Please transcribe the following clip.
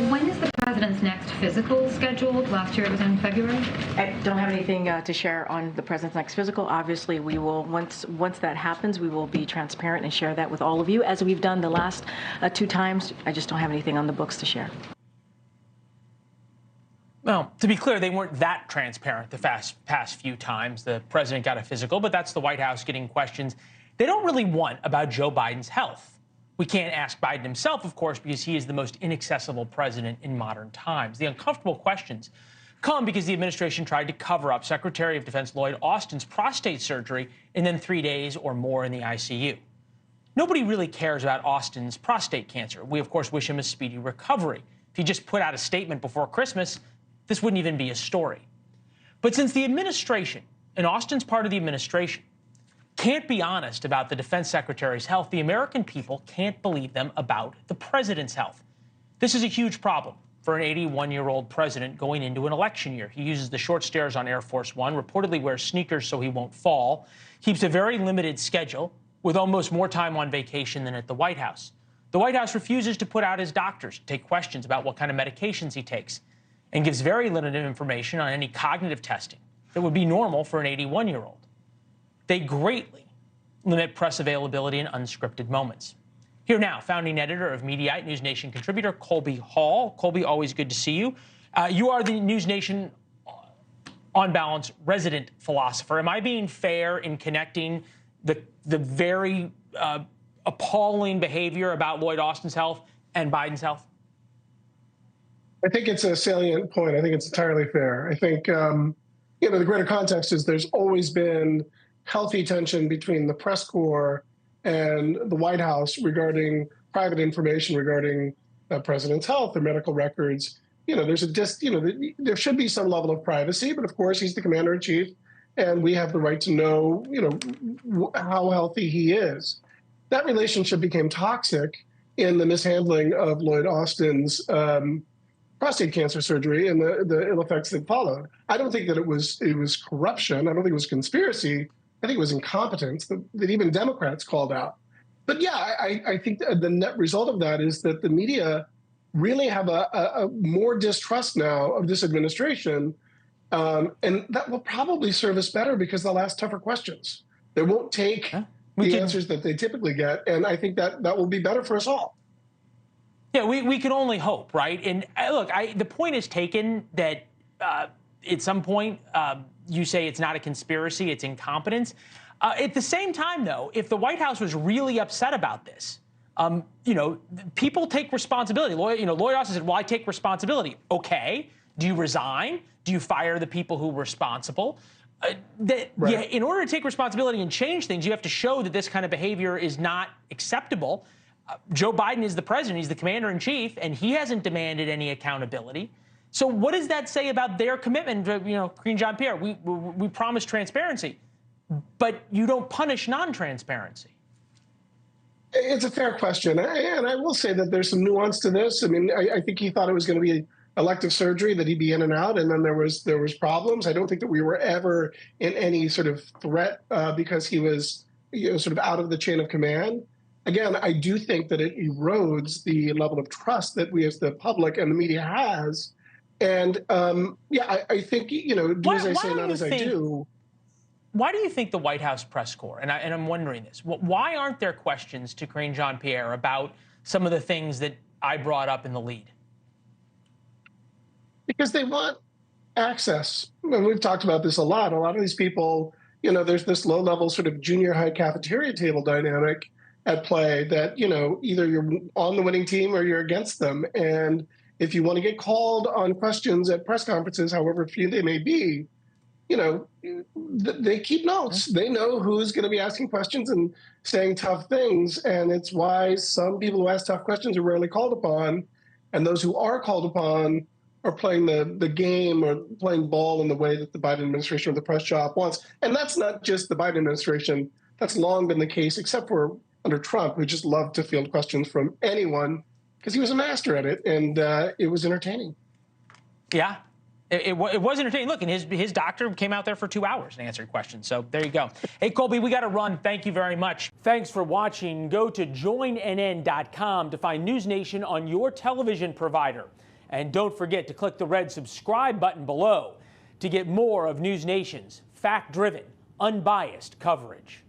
When is the president's next physical scheduled? Last year it was in February. I don't have anything to share on the president's next physical. Obviously, we will, once that happens, we will be transparent and share that with all of you, as we've done the last 2 times. I just don't have anything on the books to share. Well, to be clear, they weren't that transparent the past few times the president got a physical, but that's the White House getting questions they don't really want about Joe Biden's health. We can't ask Biden himself, of course, because he is the most inaccessible president in modern times. The uncomfortable questions come because the administration tried to cover up Secretary of Defense Lloyd Austin's prostate surgery and then 3 days or more in the ICU. Nobody really cares about Austin's prostate cancer. We, of course, wish him a speedy recovery. If he just put out a statement before Christmas, this wouldn't even be a story. But since the administration, and Austin's part of the administration, can't be honest about the defense secretary's health, the American people can't believe them about the president's health. This is a huge problem for an 81-year-old president going into an election year. He uses the short stairs on Air Force One, reportedly wears sneakers so he won't fall, keeps a very limited schedule with almost more time on vacation than at the White House. The White House refuses to put out his doctors to take questions about what kind of medications he takes, and gives very limited information on any cognitive testing that would be normal for an 81-year-old. They greatly limit press availability in unscripted moments. Here now, founding editor of Mediaite, NewsNation contributor Colby Hall. Colby, always good to see you. You are the NewsNation On Balance resident philosopher. Am I being fair in connecting the very appalling behavior about Lloyd Austin's health and Biden's health? I think it's a salient point. I think it's entirely fair. I think, the greater context is there's always been healthy tension between the press corps and the White House regarding private information regarding the president's health or medical records. There's there should be some level of privacy, but of course he's the commander in chief and we have the right to know, how healthy he is. That relationship became toxic in the mishandling of Lloyd Austin's prostate cancer surgery and the ill effects that followed. I don't think that it was corruption. I don't think it was conspiracy. I think it was incompetence that even Democrats called out. But yeah, I think the net result of that is that the media really have a more distrust now of this administration. And that will probably serve us better because they'll ask tougher questions. They won't take the answers that they typically get. And I think that will be better for us all. Yeah, we can only hope, right? And look, the point is taken that at some point you say it's not a conspiracy, it's incompetence. At the same time, though, if the White House was really upset about this, people take responsibility. Lloyd Austin said, well, I take responsibility. Okay, do you resign? Do you fire the people who were responsible? Right. Yeah, in order to take responsibility and change things, you have to show that this kind of behavior is not acceptable. Joe Biden is the president. He's the commander in chief, and he hasn't demanded any accountability. So what does that say about their commitment to, Karine Jean-Pierre? We promise transparency, but you don't punish non-transparency. It's a fair question. And I will say that there's some nuance to this. I mean, I think he thought it was going to be elective surgery, that he'd be in and out, and then there was problems. I don't think that we were ever in any sort of threat because he was sort of out of the chain of command. Again, I do think that it erodes the level of trust that we as the public and the media has. And I think, do as I say, not as I do. Why do you think the White House press corps, and I'm wondering this, why aren't there questions to Karine Jean-Pierre about some of the things that I brought up in the lead? Because they want access. And we've talked about this a lot. A lot of these people, there's this low-level sort of junior high cafeteria table dynamic at play that, either you're on the winning team or you're against them. And if you want to get called on questions at press conferences, however few they may be, they keep notes. They know who's going to be asking questions and saying tough things. And it's why some people who ask tough questions are rarely called upon. And those who are called upon are playing the game or playing ball in the way that the Biden administration or the press shop wants. And that's not just the Biden administration. That's long been the case, except for under Trump, who just loved to field questions from anyone because he was a master at it, and it was entertaining. Yeah, it was entertaining. Look, and his doctor came out there for 2 hours and answered questions. So there you go. Hey, Colby, we got to run. Thank you very much. Thanks for watching. Go to joinnn.com to find NewsNation on your television provider. And don't forget to click the red subscribe button below to get more of NewsNation's fact-driven, unbiased coverage.